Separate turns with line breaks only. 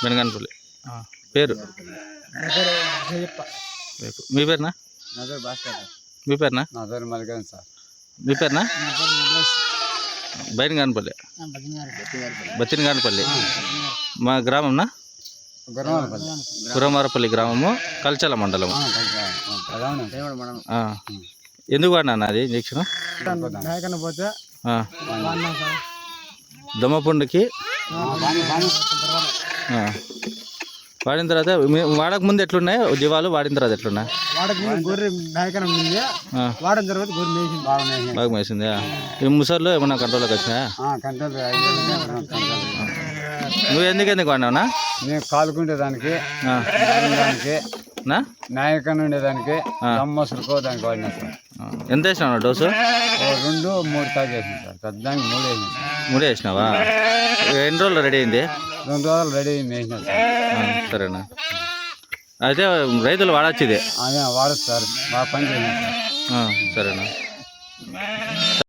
బెనగానపల్లి పేరు మీ పేరునా? మీ పేరునా? మీ పేరునా? బైనగానపల్లి బతినగానపల్లి మా గ్రామంనా? కురమారపల్లి గ్రామము, కల్చల మండలం. ఎందుకు వాడినా అది ఇంజక్షన్? దమ్మపుండుకి వాడిన తర్వాత వాడక ముందు ఎట్లున్నాయి జీవాలు? వాడిన తర్వాత ఎట్లున్నాయి? బాగా మేసింది. ఈ ముసళ్ళు ఏమన్నా కంట్రోల్లోకి వచ్చినాయా? నువ్వు ఎందుకు వాడినావునా?
నేను కాలుకుండేదానికి నాయకన్ ఉండేదానికి దమ్మసులుకో దానికి వాడినా సార్.
ఎంత వేసినావు డోసు?
2-3 తాగేసింది సార్. పెద్దానికి 3 వేసింది.
3 వేసినావా? ఎన్ని రోజులు రెడీ అయింది?
2 రోజులు రెడీ అయింది వేసిన సార్.
సరేనా? అయితే రైతులు వాడచ్చు ఇది?
అదే వాడచ్చు సార్. బాగా పని చేయండి సార్.
సరేనా?